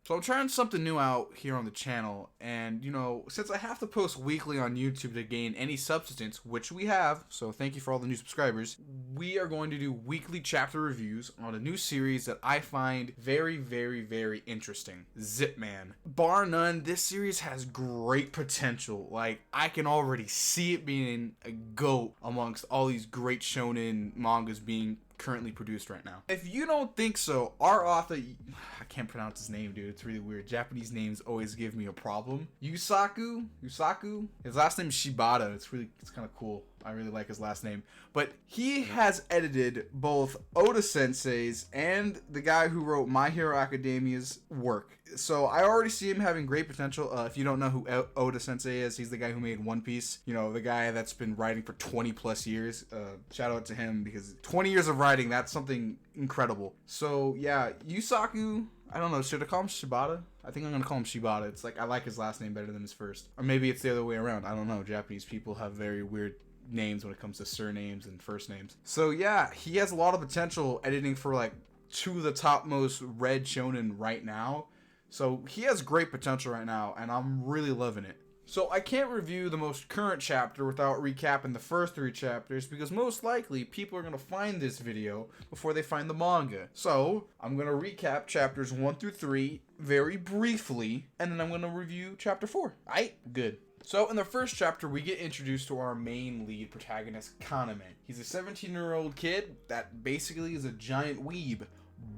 So I'm trying something new out here on the channel, and since I have to post weekly on YouTube to gain any substance, which we have, so thank you for all the new subscribers, we are going to do weekly chapter reviews on a new series that I find very, very, very interesting. Zipman. Bar none, this series has great potential. Like, I can already see it being a GOAT amongst all these great shonen mangas being currently produced right now. If you don't think so, our author, I can't pronounce his name, dude, it's really weird. Japanese names always give me a problem. Yusaku, his last name is Shibata. It's kind of cool. I really like his last name. But he has edited both Oda Sensei's and the guy who wrote My Hero Academia's work. So I already see him having great potential. If you don't know who Oda Sensei is, he's the guy who made One Piece. The guy that's been writing for 20 plus years. Shout out to him, because 20 years of writing, that's something incredible. So yeah, Yusaku, I don't know, should I call him Shibata? I think I'm gonna call him Shibata. It's like, I like his last name better than his first. Or maybe it's the other way around. I don't know. Japanese people have very weird names when it comes to surnames and first names. So yeah, he has a lot of potential editing for like two of the top most read shonen right now. So he has great potential right now, and I'm really loving it. So I can't review the most current chapter without recapping the first 3 chapters, because most likely people are going to find this video before they find the manga. So I'm going to recap chapters 1 through 3 very briefly, and then I'm going to review chapter 4. Aight? Good. So in the first chapter, we get introduced to our main lead protagonist, Kaname. He's a 17-year-old kid that basically is a giant weeb,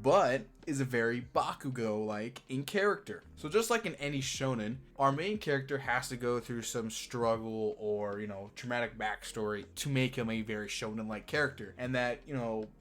but is a very Bakugo-like in character. So just like in any shonen, our main character has to go through some struggle or, traumatic backstory to make him a very shonen-like character. And that,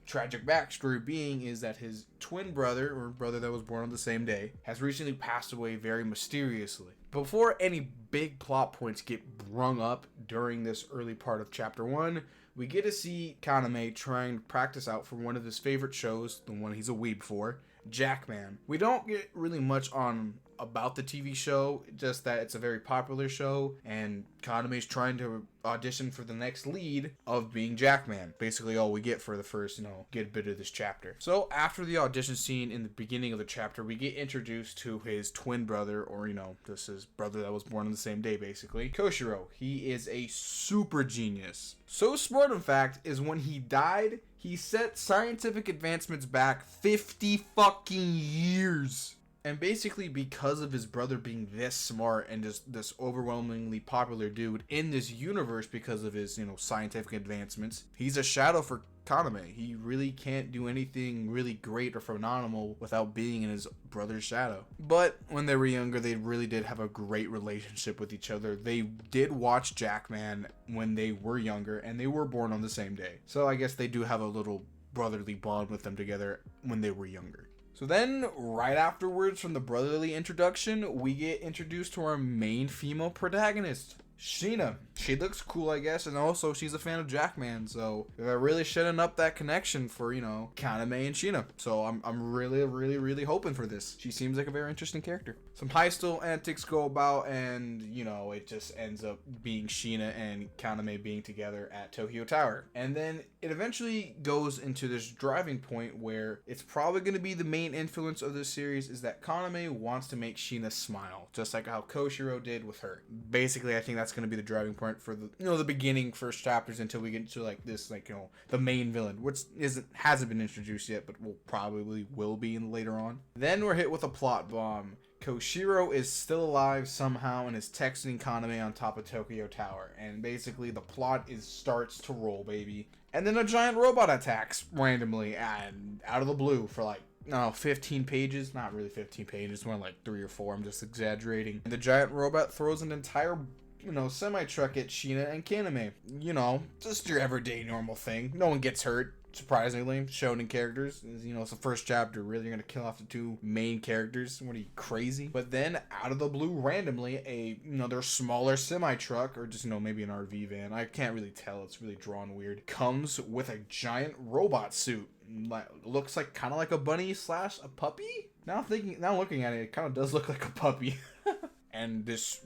tragic backstory being is that his twin brother, or brother that was born on the same day, has recently passed away very mysteriously. Before any big plot points get brung up during this early part of chapter 1, we get to see Kaname trying to practice out for one of his favorite shows, the one he's a weeb for, Jackman. We don't get really much on about the TV show, just that it's a very popular show, and Kaname's trying to audition for the next lead of being Jackman. Basically all we get for the first, get a bit of this chapter. So after the audition scene in the beginning of the chapter, we get introduced to his twin brother, or, this is brother that was born on the same day, basically. Koshiro. He is a super genius. So smart, in fact, is when he died, he set scientific advancements back 50 fucking years. And basically, because of his brother being this smart and just this overwhelmingly popular dude in this universe because of his, scientific advancements, he's a shadow for Kaname. He really can't do anything really great or phenomenal without being in his brother's shadow. But when they were younger, they really did have a great relationship with each other. They did watch Jackman when they were younger, and they were born on the same day. So I guess they do have a little brotherly bond with them together when they were younger. So then, right afterwards from the brotherly introduction, we get introduced to our main female protagonist, Sheena. She looks cool, I guess, and also she's a fan of Jackman, so they're really setting up that connection for, Kaname and Sheena. So I'm really, really, really hoping for this. She seems like a very interesting character. Some high school antics go about, and, it just ends up being Sheena and Kaname being together at Tokyo Tower. And then it eventually goes into this driving point where it's probably going to be the main influence of this series is that Kaname wants to make Sheena smile, just like how Koshiro did with her. Basically, I think that's going to be the driving point for the the beginning first chapters until we get to the main villain, which hasn't been introduced yet, but will be later on. Then we're hit with a plot bomb. Koshiro is still alive somehow and is texting Kaname on top of Tokyo Tower, and basically the plot starts to roll, baby. And then a giant robot attacks randomly and out of the blue for 15 pages. Not really 15 pages, more like 3 or 4. I'm just exaggerating. And the giant robot throws an entire semi-truck at Sheena and Kaname. Just your everyday normal thing. No one gets hurt. Surprisingly, shonen characters. It's the first chapter. Really, you're gonna kill off the 2 main characters? What are you, crazy? But then, out of the blue, randomly, their smaller semi-truck, or just, maybe an RV van, I can't really tell, it's really drawn weird, comes with a giant robot suit. Looks kind of like a bunny / a puppy? Now looking at it, it kind of does look like a puppy. and this,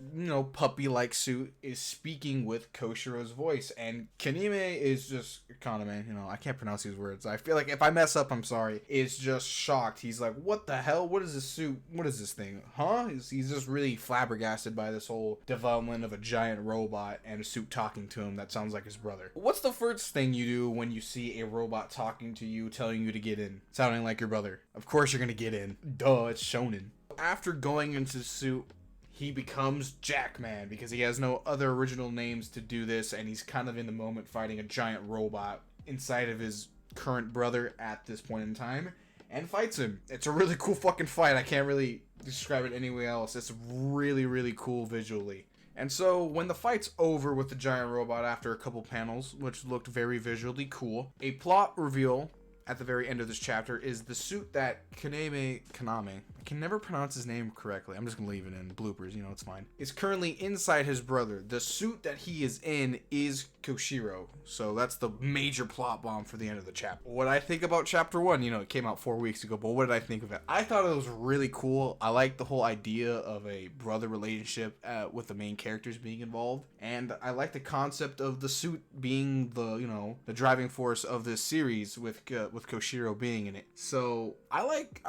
puppy-like suit is speaking with Koshiro's voice, and Kaname is just, Kaname, I can't pronounce these words. I feel like if I mess up, I'm sorry. Is just shocked. He's like, what the hell? What is this suit? What is this thing? Huh? He's just really flabbergasted by this whole development of a giant robot and a suit talking to him that sounds like his brother. What's the first thing you do when you see a robot talking to you, telling you to get in, sounding like your brother? Of course you're gonna get in. Duh, it's shonen. After going into the suit, he becomes Jackman because he has no other original names to do this, and he's kind of in the moment fighting a giant robot inside of his current brother at this point in time, and fights him. It's a really cool fucking fight. I can't really describe it any way else. It's really, really cool visually. And so when the fight's over with the giant robot after a couple panels, which looked very visually cool, a plot reveal at the very end of this chapter is the suit that Kaname, I can never pronounce his name correctly. I'm just gonna leave it in bloopers, it's fine. Is currently inside his brother. The suit that he is in is Koshiro. So that's the major plot bomb for the end of the chapter. What I think about chapter 1, it came out 4 weeks ago, but what did I think of it? I thought it was really cool. I like the whole idea of a brother relationship with the main characters being involved. And I like the concept of the suit being the driving force of this series with Koshiro being in it. So I like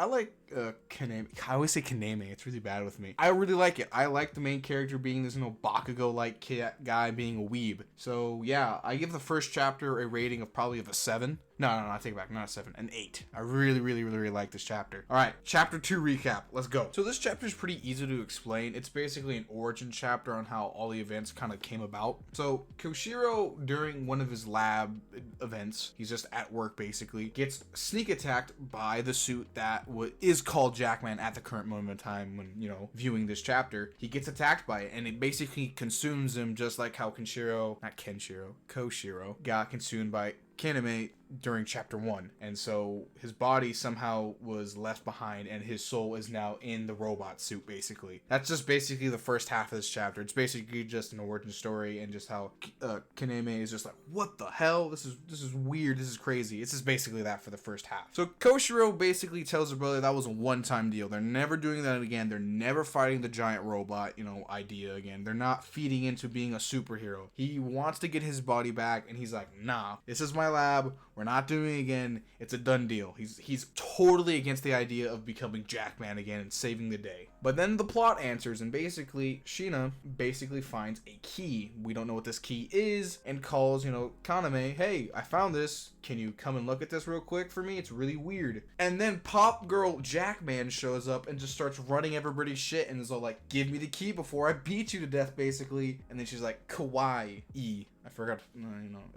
Kaname. I always say Kaname. It's really bad with me. I really like it. I like the main character being this Bakugo-like guy being a weeb. So yeah, I give the first chapter a rating of probably of a 7. No, I take it back. Not a 7, an 8. I really, really, really, really like this chapter. All right, chapter 2 recap. Let's go. So this chapter is pretty easy to explain. It's basically an origin chapter on how all the events kind of came about. So Koshiro, during one of his lab events, he's just at work basically, gets sneak attacked by the suit that is called Jackman at the current moment in time when, viewing this chapter. He gets attacked by it, and it basically consumes him just like how Koshiro got consumed by Kaname during chapter 1, and so his body somehow was left behind and his soul is now in the robot suit. Basically, that's just basically the first half of this chapter. It's basically just an origin story and just how Kaname is just like, what the hell, this is weird, this is crazy. It's just basically that for the first half. So Koshiro basically tells her brother that was a one-time deal. They're never doing that again. They're never fighting the giant robot idea again. They're not feeding into being a superhero. He wants to get his body back, and he's like, nah, this is my lab. We're not doing it again. It's a done deal. He's totally against the idea of becoming Jackman again and saving the day. But then the plot answers, and basically Shina finds a key. We don't know what this key is, and calls, Kaname, hey, I found this. Can you come and look at this real quick for me? It's really weird. And then Pop Girl Jackman shows up and just starts running everybody's shit and is all like, give me the key before I beat you to death, basically. And then she's like, kawaii. I forgot,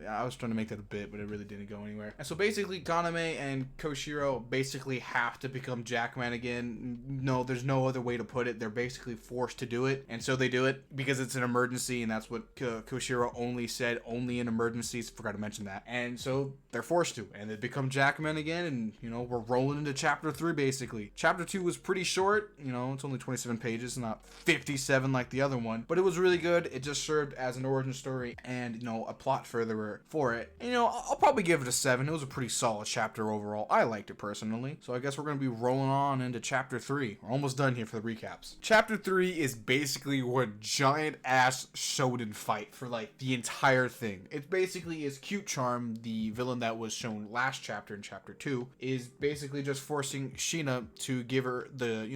I was trying to make that a bit, but it really didn't go anywhere. And so basically, Kaname and Koshiro basically have to become Jackman again. No, there's no other way to put it. They're basically forced to do it. And so they do it because it's an emergency, and that's what Koshiro only said, only in emergencies. Forgot to mention that. And so they're forced to, and they become Jackman again, and, we're rolling into chapter 3, basically. Chapter 2 was pretty short. It's only 27 pages, not 57 like the other one. But it was really good. It just served as an origin story, and a plot further for it. And, I'll probably give it a 7. It was a pretty solid chapter overall. I liked it personally. So I guess we're going to be rolling on into chapter 3. We're almost done here for the recaps. Chapter 3 is basically one giant ass shonen fight for like the entire thing. It basically is Cute Charm, the villain that was shown last chapter in chapter 2, is basically just forcing Shina to give her the,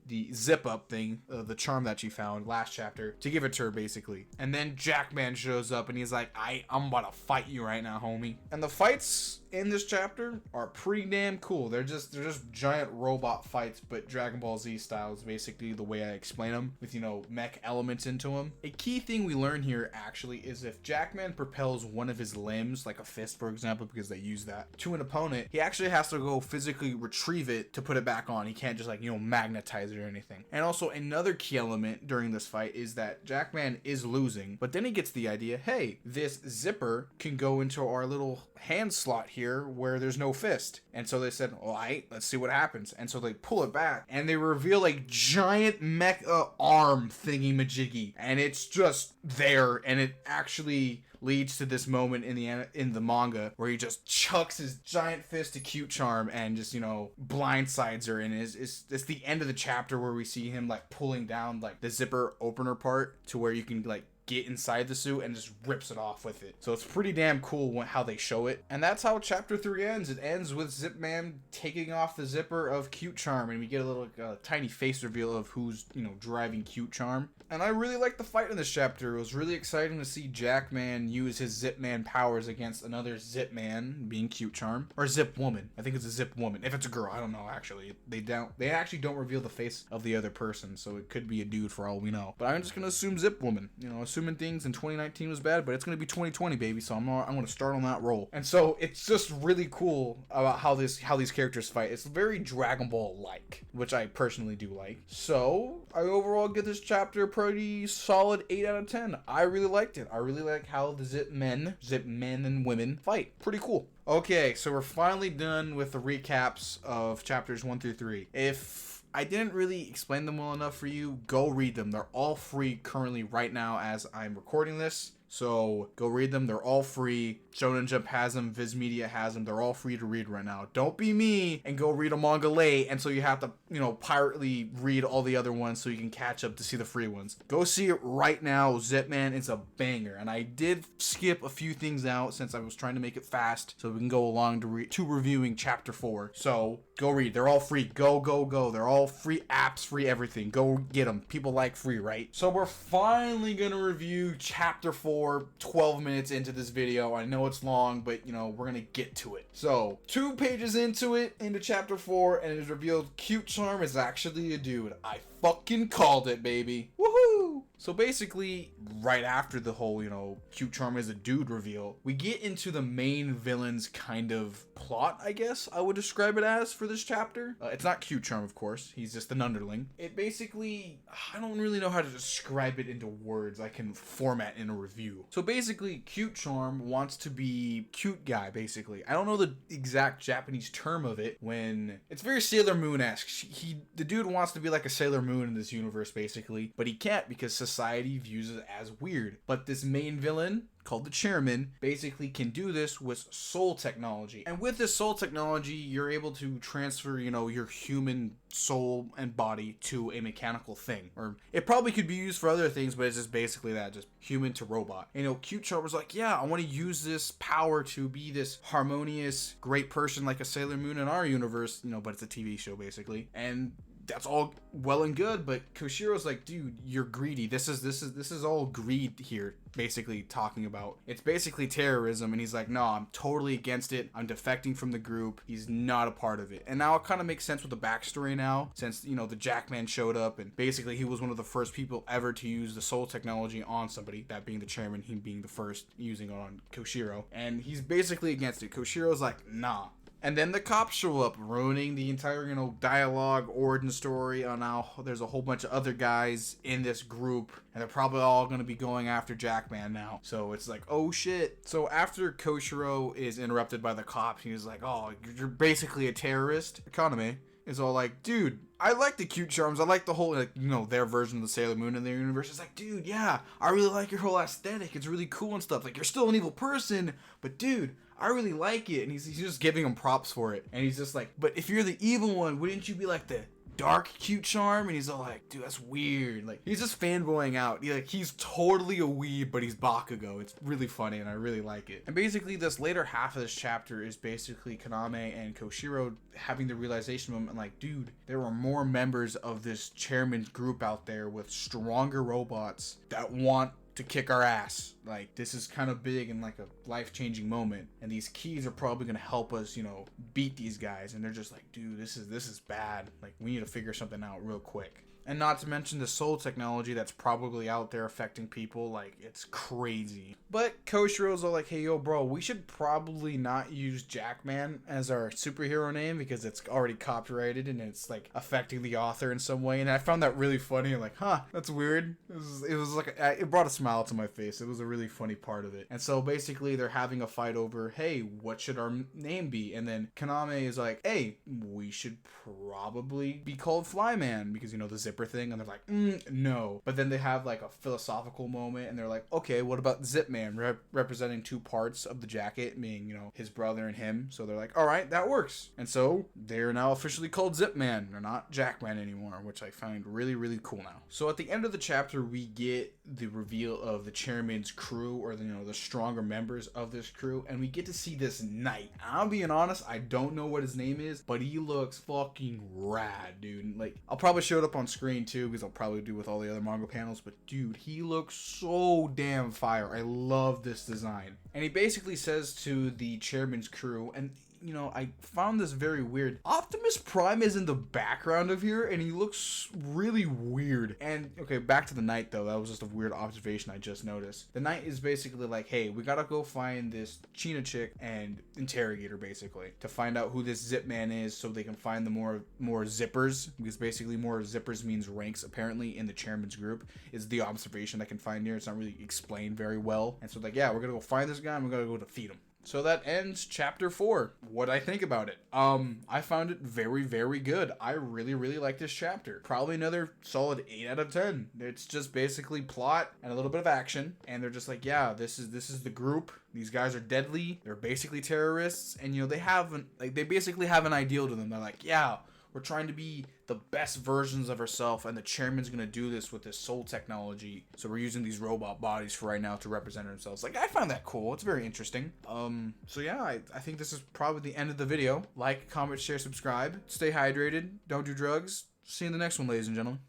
the zip up thing, the charm that she found last chapter, to give it to her basically. And then Jackman shows up and he's like, I'm about to fight you right now, homie. And the fights in this chapter are pretty damn cool. They're just giant robot fights, but Dragon Ball Z style is basically the way I explain them, with mech elements into them. A key thing we learn here actually is if Jackman propels one of his limbs, like a fist for example, because they use that, to an opponent, he actually has to go physically retrieve it to put it back on. He can't just magnetize it or anything. And also another key element during this fight is that Jackman is losing, but then he gets the idea, hey, this zipper can go into our little hand slot here where there's no fist. And so they said, all right, let's see what happens. And so they pull it back and they reveal a giant mech arm thingy majiggy, and it's just there, and it actually leads to this moment in the manga where he just chucks his giant fist to Cute Charm and just, you know, blindsides her. And it's the end of the chapter where we see him like pulling down like the zipper opener part to where you can like get inside the suit and just rips it off with it. So it's pretty damn cool how they show it. And that's how chapter 3 ends. It ends with Zipman taking off the zipper of Cute Charm, and we get a little tiny face reveal of who's, you know, driving Cute Charm. And I really liked the fight in this chapter. It was really exciting to see Jackman use his Zipman powers against another Zipman, being Cute Charm, or Zip Woman. I think it's a Zip Woman. If it's a girl, I don't know. Actually, they actually don't reveal the face of the other person, so it could be a dude for all we know. But I'm just gonna assume Zip Woman. You know, assuming things in 2019 was bad, but it's gonna be 2020, baby. So I'm gonna start on that roll. And so it's just really cool about how these characters fight. It's very Dragon Ball like, which I personally do like. So I overall give this chapter pretty solid 8 out of 10. I really liked it. I really like how the Zip men and women fight. Pretty cool. Okay, so we're finally done with the recaps of chapters 1 through 3. If I didn't really explain them well enough for you, go read them. They're all free currently right now as I'm recording this. So go read them. They're all free. Shonen Jump has them. Viz Media has them. They're all free to read right now. Don't be me and go read a manga late, and so you have to, you know, pirately read all the other ones so you can catch up to see the free ones. Go see it right now. Zipman is a banger, and I did skip a few things out since I was trying to make it fast so we can go along to reviewing chapter 4. So go read. They're all free. Go. They're all free apps, free everything. Go get them. People like free, right? So we're finally gonna review chapter 4. 12 minutes into this video. I know it's long, but you know, we're gonna get to it. So 2 pages into chapter 4, and it is revealed Cute Charm is actually a dude. I fucking called it, baby. Woohoo! So basically, right after the whole, you know, Cute Charm is a dude reveal, we get into the main villain's kind of plot, I guess I would describe it as for this chapter. It's not Cute Charm, of course. He's just an underling. It basically, I don't really know how to describe it into words I can format in a review. So basically, Cute Charm wants to be cute guy, basically. I don't know the exact Japanese term of it when it's very Sailor Moon-esque. The dude wants to be like a Sailor Moon in this universe, basically, but he can't because society views it as weird. But this main villain, called the Chairman, basically can do this with soul technology. And with this soul technology, you're able to transfer, you know, your human soul and body to a mechanical thing. Or it probably could be used for other things, but it's just basically that, just human to robot. And, you know, Cute Charm was like, yeah, I want to use this power to be this harmonious, great person like a Sailor Moon in our universe, you know, but it's a TV show, basically. And that's all well and good, but Koshiro's like, dude, you're greedy. This is all greed here, basically talking about. It's basically terrorism, and he's like, no, I'm totally against it. I'm defecting from the group. He's not a part of it. And now it kind of makes sense with the backstory now, since, you know, the Jackman showed up, and basically he was one of the first people ever to use the soul technology on somebody, that being the Chairman, him being the first using it on Koshiro. And he's basically against it. Koshiro's like, nah. And then the cops show up, ruining the entire, you know, dialogue, origin story on how there's a whole bunch of other guys in this group, and they're probably all going to be going after Jackman now. So it's like, oh shit. So after Koshiro is interrupted by the cops, he's like, oh, you're basically a terrorist. Economy is all like, dude, I like the Cute Charms. I like the whole, like, you know, their version of the Sailor Moon in their universe. It's like, dude, yeah, I really like your whole aesthetic. It's really cool and stuff. Like, you're still an evil person, but dude, I really like it. And he's just giving him props for it. And he's just like, but if you're the evil one, wouldn't you be like the dark Cute Charm? And he's all like, dude, that's weird. Like, he's just fanboying out. He's totally a weeb, but he's Bakugo. It's really funny, and I really like it. And basically, this later half of this chapter is basically Kaname and Koshiro having the realization moment, like, dude, there are more members of this Chairman's group out there with stronger robots that want to kick our ass. Like, this is kind of big and like a life-changing moment, and these keys are probably gonna help us, you know, beat these guys. And they're just like, dude, this is bad. Like, we need to figure something out real quick. And not to mention the soul technology that's probably out there affecting people. Like, it's crazy. But Koshiro's all like, hey, yo, bro, we should probably not use Jackman as our superhero name because it's already copyrighted and it's, like, affecting the author in some way. And I found that really funny. Like, huh, that's weird. It was like, it brought a smile to my face. It was a really funny part of it. And so basically they're having a fight over, hey, what should our name be? And then Kaname is like, hey, we should probably be called Flyman because, you know, the zipper thing. And they're like, no. But then they have like a philosophical moment and they're like, okay, what about Zipman representing two parts of the jacket, being, you know, his brother and him. So they're like, all right, that works. And so they're now officially called Zipman. They're not Jackman anymore, which I find really, really cool now. So at the end of the chapter, we get the reveal of the chairman's crew, or the, you know, the stronger members of this crew, and we get to see this knight. I'm being honest, I don't know what his name is, but he looks fucking rad, dude. Like, I'll probably show it up on screen too, because I'll probably do with all the other manga panels, but dude, he looks so damn fire. I love this design. And he basically says to the chairman's crew, and you know, I found this very weird. Optimus Prime is in the background of here, and he looks really weird. And, okay, back to the knight, though. That was just a weird observation I just noticed. The knight is basically like, hey, we gotta go find this China chick and interrogate her, basically, to find out who this Zipman is so they can find the more zippers, because basically more zippers means ranks, apparently, in the chairman's group, is the observation I can find here. It's not really explained very well. And so, like, yeah, we're gonna go find this guy, and we're gonna go defeat him. So that ends chapter 4. What I think about it. I found it very, very good. I really, really like this chapter. Probably another solid 8 out of 10. It's just basically plot and a little bit of action. And they're just like, yeah, this is the group. These guys are deadly. They're basically terrorists. And, you know, they basically have an ideal to them. They're like, yeah, we're trying to be the best versions of ourselves, and the chairman's gonna do this with this soul technology. So we're using these robot bodies for right now to represent ourselves. Like, I find that cool. It's very interesting. So yeah, I think this is probably the end of the video. Like, comment, share, subscribe. Stay hydrated. Don't do drugs. See you in the next one, ladies and gentlemen.